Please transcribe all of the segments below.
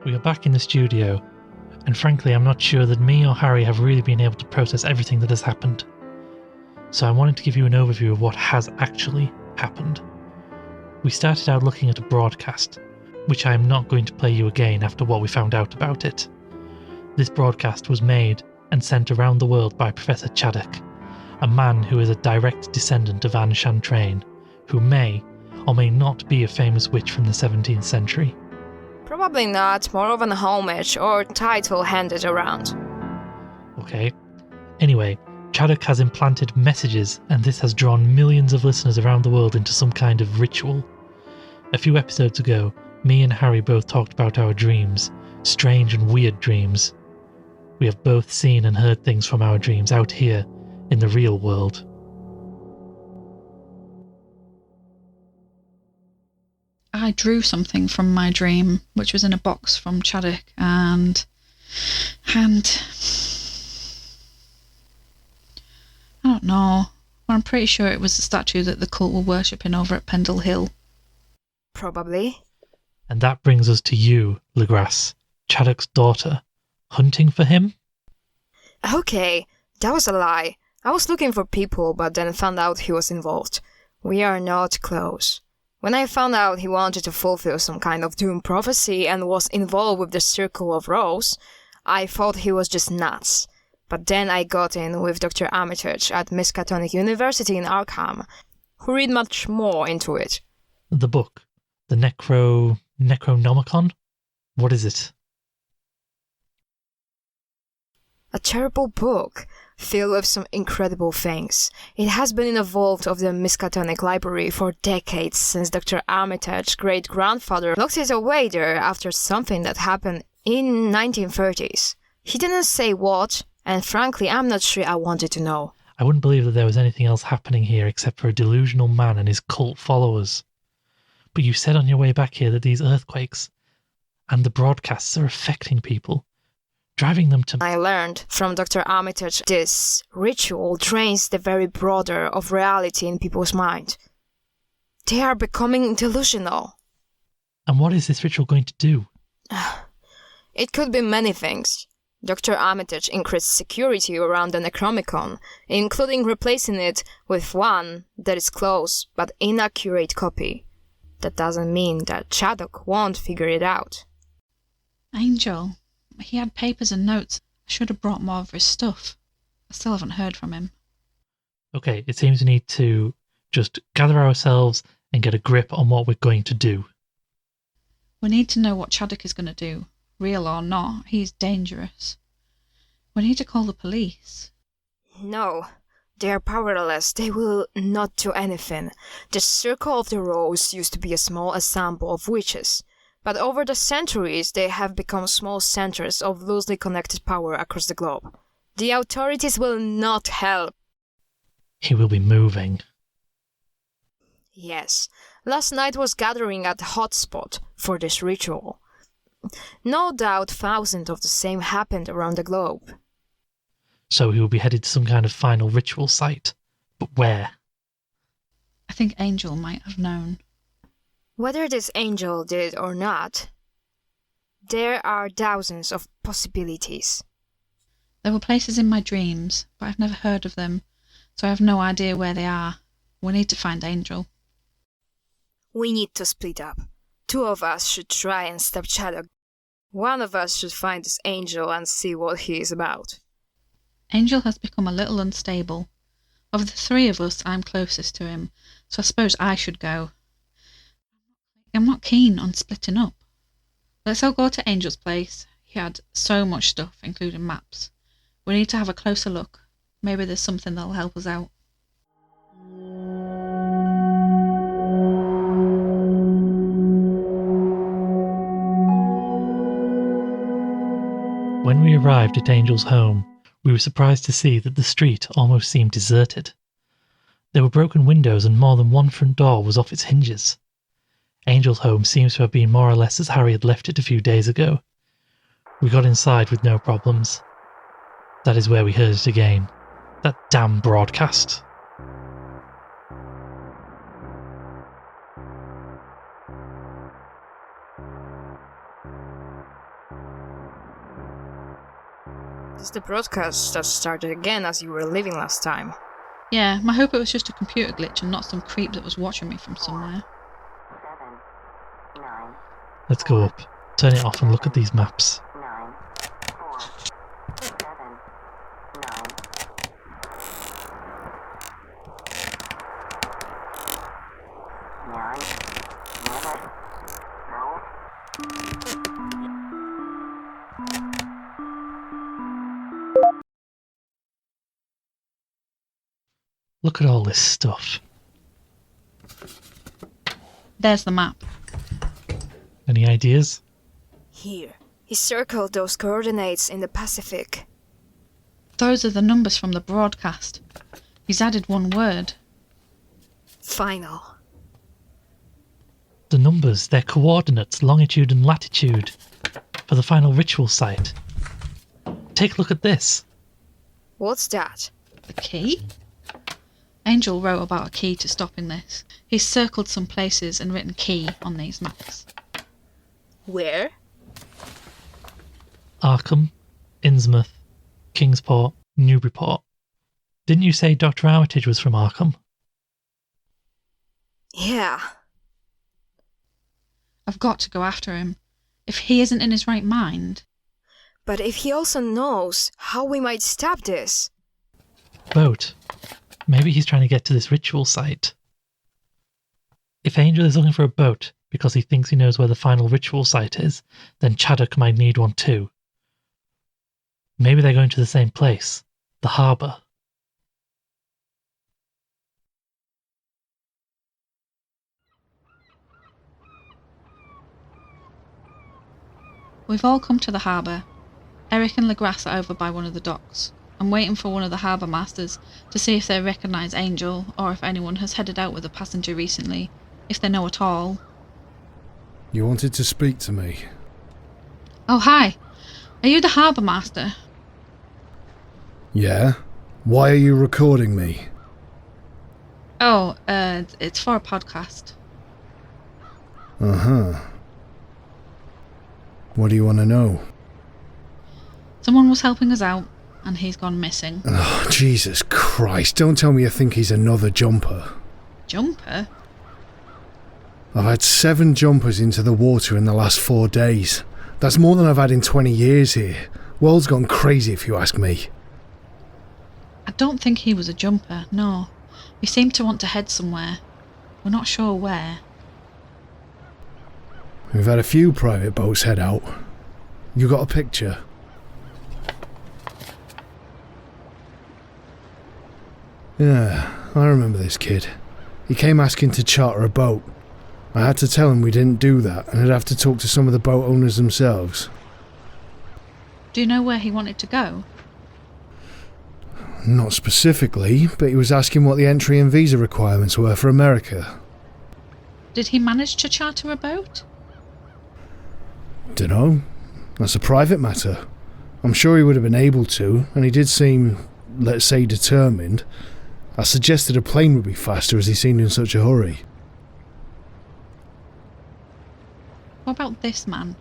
We are back in the studio, and frankly I'm not sure that me or Harri have really been able to process everything that has happened. So I wanted to give you an overview of what has actually happened. We started out looking at a broadcast, which I am not going to play you again after what we found out about it. This broadcast was made and sent around the world by Professor Chaddock, a man who is a direct descendant of Anne Chantraine, who may or may not be a famous witch from the 17th century. Probably not, more of an homage or title handed around. Okay. Anyway, Chaddock has implanted messages, and this has drawn millions of listeners around the world into some kind of ritual. A few episodes ago, me and Harri both talked about our dreams, strange and weird dreams. We have both seen and heard things from our dreams out here in the real world. I drew something from my dream, which was in a box from Chaddock, and I don't know. I'm pretty sure it was the statue that the cult were worshipping over at Pendle Hill. Probably. And that brings us to you, Legrasse, Chaddock's daughter, hunting for him? Okay, that was a lie. I was looking for people, but then found out he was involved. We are not close. When I found out he wanted to fulfill some kind of doom prophecy and was involved with the Circle of Rose, I thought he was just nuts. But then I got in with Dr Armitage at Miskatonic University in Arkham, who read much more into it. The book? The Necronomicon? What is it? A terrible book, filled with some incredible things. It has been in the vault of the Miskatonic Library for decades, since Dr Armitage's great-grandfather locked it away there after something that happened in 1930s. He didn't say what, and frankly I'm not sure I wanted to know. I wouldn't believe that there was anything else happening here except for a delusional man and his cult followers. But you said on your way back here that these earthquakes and the broadcasts are affecting people, driving them to... I learned from Dr Armitage this ritual drains the very border of reality in people's mind. They are becoming delusional. And what is this ritual going to do? It could be many things. Dr Armitage increased security around the Necronomicon, including replacing it with one that is close but inaccurate copy. That doesn't mean that Chaddock won't figure it out. Angell. He had papers and notes. I should have brought more of his stuff. I still haven't heard from him. Okay, it seems we need to just gather ourselves and get a grip on what we're going to do. We need to know what Chaddock is going to do. Real or not, he's dangerous. We need to call the police. No, they are powerless. They will not do anything. The Circle of the Rose used to be a small ensemble of witches. But over the centuries, they have become small centers of loosely connected power across the globe. The authorities will not help. He will be moving. Yes, last night was gathering at the hotspot for this ritual. No doubt thousands of the same happened around the globe. So he will be headed to some kind of final ritual site. But where? I think Angell might have known. Whether this Angell did or not, there are thousands of possibilities. There were places in my dreams, but I've never heard of them, so I have no idea where they are. We need to find Angell. We need to split up. 2 of us should try and stop Chaddock. 1 of us should find this Angell and see what he is about. Angell has become a little unstable. Of the 3 of us, I'm closest to him, so I suppose I should go. I'm not keen on splitting up. Let's all go to Angell's place. He had so much stuff, including maps. We need to have a closer look. Maybe there's something that'll help us out. When we arrived at Angell's home, we were surprised to see that the street almost seemed deserted. There were broken windows and more than one front door was off its hinges. Angell's home seems to have been more or less as Harri had left it a few days ago. We got inside with no problems. That is where we heard it again. That damn broadcast. It's the broadcast that started again as you were leaving last time. Yeah, I hope it was just a computer glitch and not some creep that was watching me from somewhere. Let's go up, turn it off and look at these maps. Look at all this stuff. There's the map. Any ideas? Here. He circled those coordinates in the Pacific. Those are the numbers from the broadcast. He's added one word. Final. The numbers, their coordinates, longitude and latitude, for the final ritual site. Take a look at this. What's that? The key? Angell wrote about a key to stopping this. He's circled some places and written key on these maps. Where? Arkham, Innsmouth, Kingsport, Newburyport. Didn't you say Dr Armitage was from Arkham? Yeah. I've got to go after him. If he isn't in his right mind... But if he also knows how we might stop this... Boat. Maybe he's trying to get to this ritual site. If Angell is looking for a boat because he thinks he knows where the final ritual site is, then Chaddock might need one too. Maybe they're going to the same place, the harbour. We've all come to the harbour. Eric and Legrasse are over by one of the docks. I'm waiting for one of the Harbourmasters to see if they recognise Angell or if anyone has headed out with a passenger recently, if they know at all. You wanted to speak to me? Oh, hi. Are you the Harbourmaster? Yeah? Why are you recording me? Oh, it's for a podcast. Uh-huh. What do you want to know? Someone was helping us out, and he's gone missing. Oh, Jesus Christ, don't tell me you think he's another jumper. Jumper? I've had 7 jumpers into the water in the last 4 days. That's more than I've had in 20 years here. World's gone crazy if you ask me. I don't think he was a jumper, no. He seemed to want to head somewhere. We're not sure where. We've had a few private boats head out. You got a picture? Yeah, I remember this kid. He came asking to charter a boat. I had to tell him we didn't do that, and I'd have to talk to some of the boat owners themselves. Do you know where he wanted to go? Not specifically, but he was asking what the entry and visa requirements were for America. Did he manage to charter a boat? Dunno. That's a private matter. I'm sure he would have been able to, and he did seem, let's say, determined. I suggested a plane would be faster as he seemed in such a hurry. What about this man?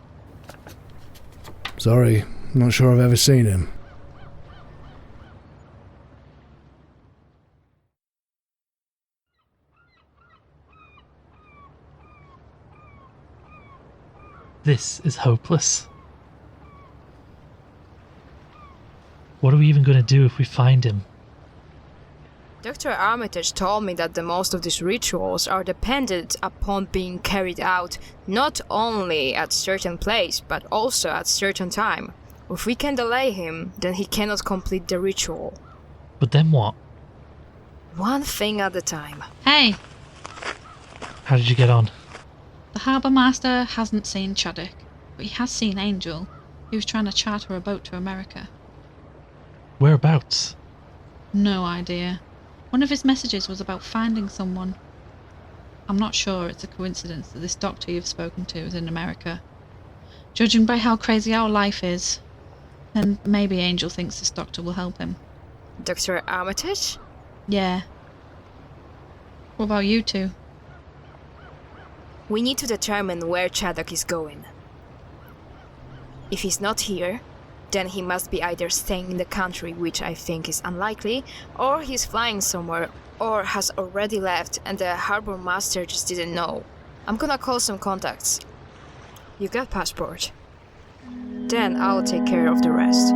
Sorry, not sure I've ever seen him. This is hopeless. What are we even going to do if we find him? Dr. Armitage told me that the most of these rituals are dependent upon being carried out not only at certain place, but also at certain time. If we can delay him, then he cannot complete the ritual. But then what? One thing at a time. Hey! How did you get on? The Harbourmaster hasn't seen Chaddock, but he has seen Angell. He was trying to charter a boat to America. Whereabouts? No idea. One of his messages was about finding someone. I'm not sure it's a coincidence that this doctor you've spoken to is in America. Judging by how crazy our life is, then maybe Angell thinks this doctor will help him. Dr. Armitage? Yeah. What about you two? We need to determine where Chaddock is going. If he's not here, then he must be either staying in the country, which I think is unlikely, or he's flying somewhere, or has already left and the Harbourmaster just didn't know. I'm gonna call some contacts. You got passport? Then I'll take care of the rest.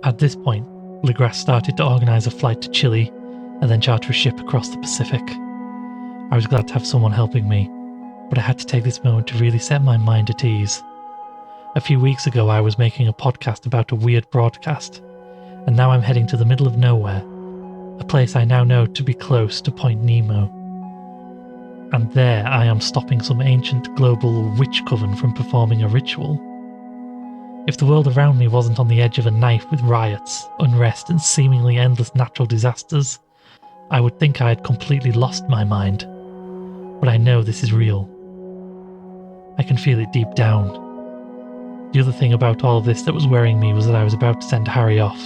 At this point, Legrasse started to organise a flight to Chile and then charter a ship across the Pacific. I was glad to have someone helping me, but I had to take this moment to really set my mind at ease. A few weeks ago I was making a podcast about a weird broadcast, and now I'm heading to the middle of nowhere, a place I now know to be close to Point Nemo. And there I am stopping some ancient global witch coven from performing a ritual. If the world around me wasn't on the edge of a knife with riots, unrest and seemingly endless natural disasters, I would think I had completely lost my mind. But I know this is real. I can feel it deep down. The other thing about all of this that was worrying me was that I was about to send Harri off.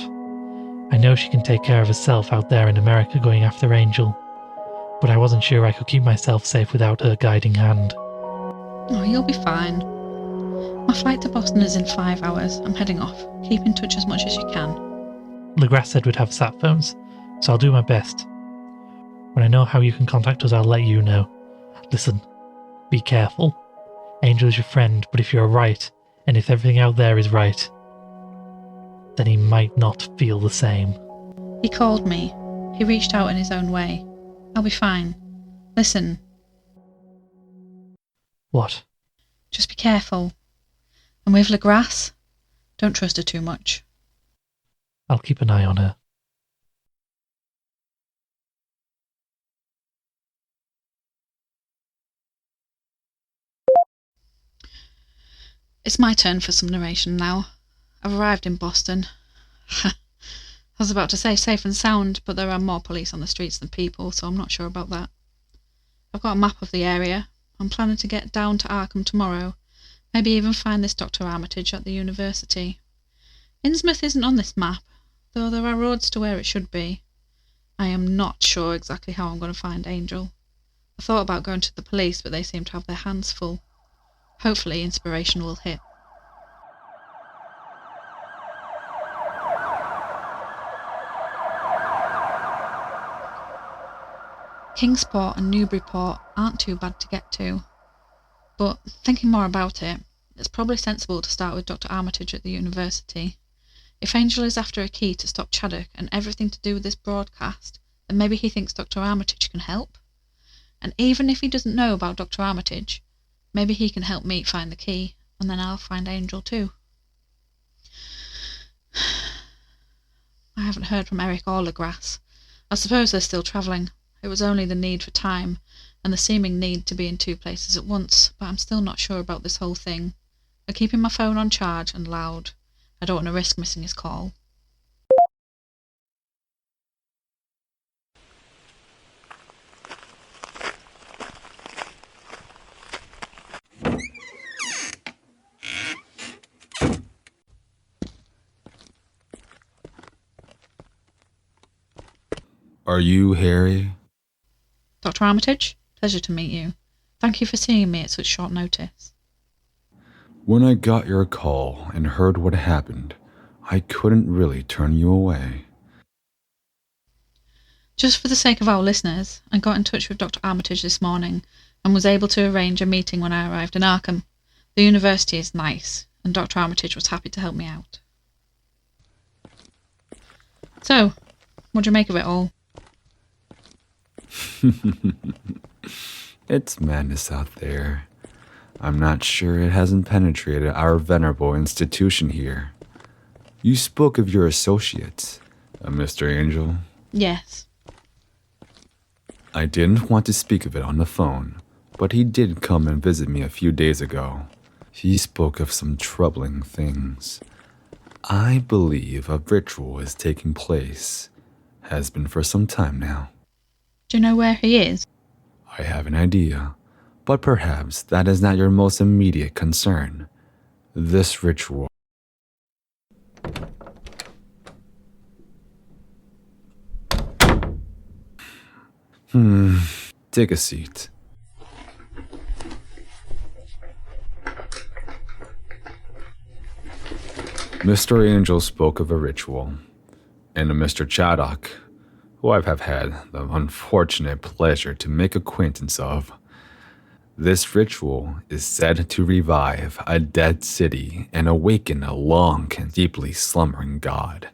I know she can take care of herself out there in America going after Angell, but I wasn't sure I could keep myself safe without her guiding hand. Oh, you'll be fine. My flight to Boston is in 5 hours. I'm heading off. Keep in touch as much as you can. Legrasse said we'd have sat phones, so I'll do my best. When I know how you can contact us, I'll let you know. Listen, be careful. Angell is your friend, but if you're right, and if everything out there is right, then he might not feel the same. He called me. He reached out in his own way. I'll be fine. Listen. What? Just be careful. And with Legrasse, don't trust her too much. I'll keep an eye on her. It's my turn for some narration now. I've arrived in Boston. I was about to say safe and sound, but there are more police on the streets than people, so I'm not sure about that. I've got a map of the area. I'm planning to get down to Arkham tomorrow. Maybe even find this Dr Armitage at the university. Innsmouth isn't on this map, though there are roads to where it should be. I am not sure exactly how I'm going to find Angell. I thought about going to the police, but they seem to have their hands full. Hopefully inspiration will hit. Kingsport and Newburyport aren't too bad to get to. But thinking more about it, it's probably sensible to start with Dr Armitage at the university. If Angell is after a key to stop Chaddock and everything to do with this broadcast, then maybe he thinks Dr Armitage can help. And even if he doesn't know about Dr Armitage, maybe he can help me find the key, and then I'll find Angell too. I haven't heard from Eric or Legrasse. I suppose they're still travelling. It was only the need for time, and the seeming need to be in 2 places at once, but I'm still not sure about this whole thing. I'm keeping my phone on charge and loud. I don't want to risk missing his call. Are you Harri? Dr Armitage, pleasure to meet you. Thank you for seeing me at such short notice. When I got your call and heard what happened, I couldn't really turn you away. Just for the sake of our listeners, I got in touch with Dr Armitage this morning and was able to arrange a meeting when I arrived in Arkham. The university is nice, and Dr Armitage was happy to help me out. So, what do you make of it all? It's madness out there. I'm not sure it hasn't penetrated our venerable institution here. You spoke of your associates, Mr. Angell. Yes. I didn't want to speak of it on the phone, but he did come and visit me a few days ago. He spoke of some troubling things. I believe a ritual is taking place. Has been for some time now. Do you know where he is? I have an idea, but perhaps that is not your most immediate concern. This ritual. Take a seat. Mr. Angell spoke of a ritual, and a Mr. Chaddock, who I have had the unfortunate pleasure to make acquaintance of. This ritual is said to revive a dead city and awaken a long and deeply slumbering god.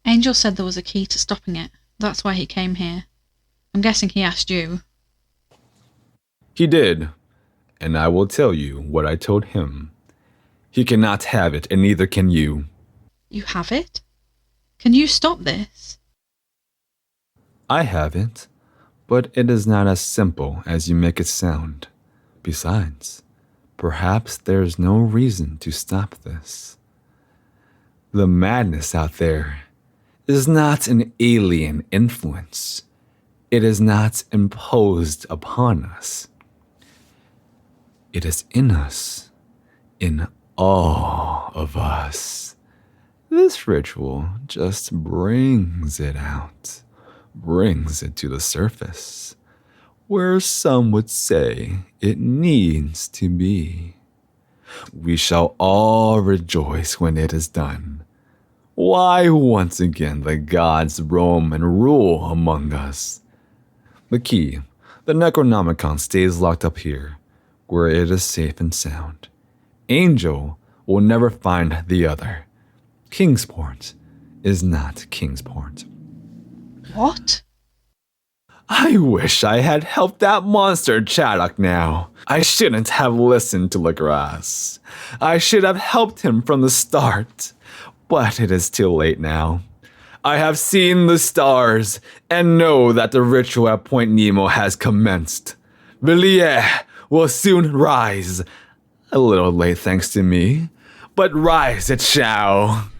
Angell said there was a key to stopping it. That's why he came here. I'm guessing he asked you. He did, and I will tell you what I told him. He cannot have it, and neither can you. You have it? Can you stop this? I have it, but it is not as simple as you make it sound. Besides, perhaps there is no reason to stop this. The madness out there is not an alien influence. It is not imposed upon us. It is in us, in all of us. This ritual just brings it out, brings it to the surface, where some would say it needs to be. We shall all rejoice when it is done. Why, once again, the gods roam and rule among us. The key, the Necronomicon, stays locked up here, where it is safe and sound. Angell will never find the other. Kingsport is not Kingsport. What? I wish I had helped that monster Chaddock now. I shouldn't have listened to Lagerkvist. I should have helped him from the start. But it is too late now. I have seen the stars and know that the ritual at Point Nemo has commenced. Lydia will soon rise. A little late thanks to me, but rise it shall.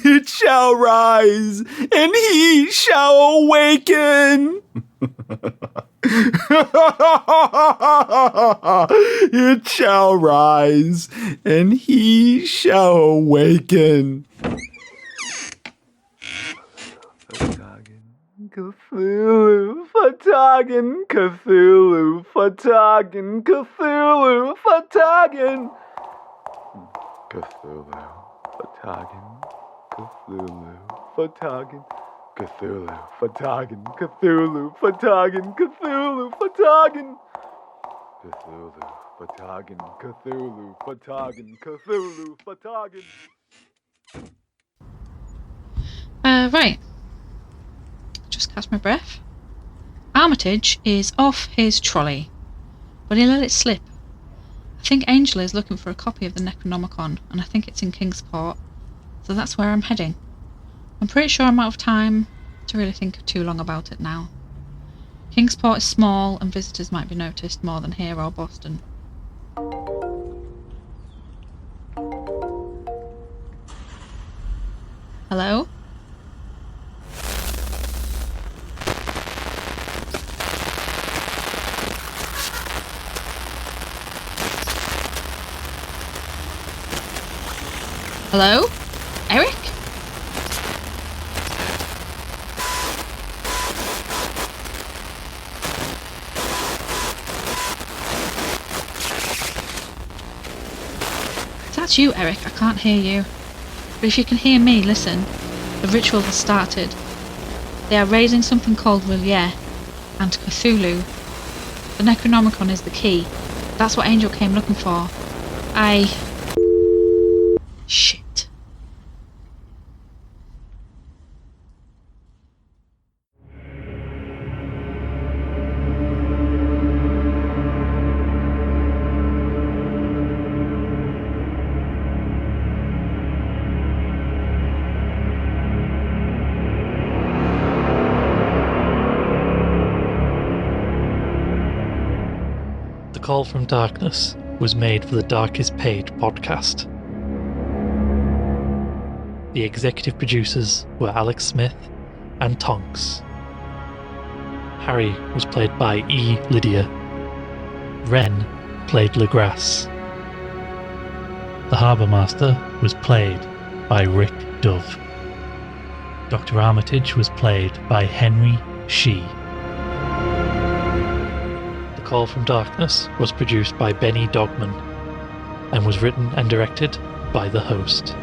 It shall rise, and he shall awaken. It shall rise, and he shall awaken. Cthulhu, Fatagan, Cthulhu, Fatagan, Cthulhu, Fatagan. Cthulhu, Fatagan, Cthulhu, Fatagan, Cthulhu, Fatagan, Cthulhu, Fatagan, Cthulhu, Fatagan. Cthulhu, Fatagan, Cthulhu, Fatagan, Cthulhu, Fatagan. Right. Just catch my breath. Armitage is off his trolley, but he let it slip. I think Angell is looking for a copy of the Necronomicon, and I think it's in Kingsport, so that's where I'm heading. I'm pretty sure I'm out of time to really think too long about it now. Kingsport is small, and visitors might be noticed more than here or Boston. Hello? Hello? Eric? If that's you, Eric, I can't hear you. But if you can hear me, listen. The ritual has started. They are raising something called Lydia and Cthulhu. The Necronomicon is the key. That's what Angell came looking for. Shit. The Call from Darkness was made for the Darkest Page podcast. The executive producers were Alex Smith and Tonks. Harri was played by E. Lydia. Ren played Legrasse. The Harbourmaster was played by Rick Dove. Dr Armitage was played by Henry Shee. The Call from Darkness was produced by Benny Dogman and was written and directed by the host.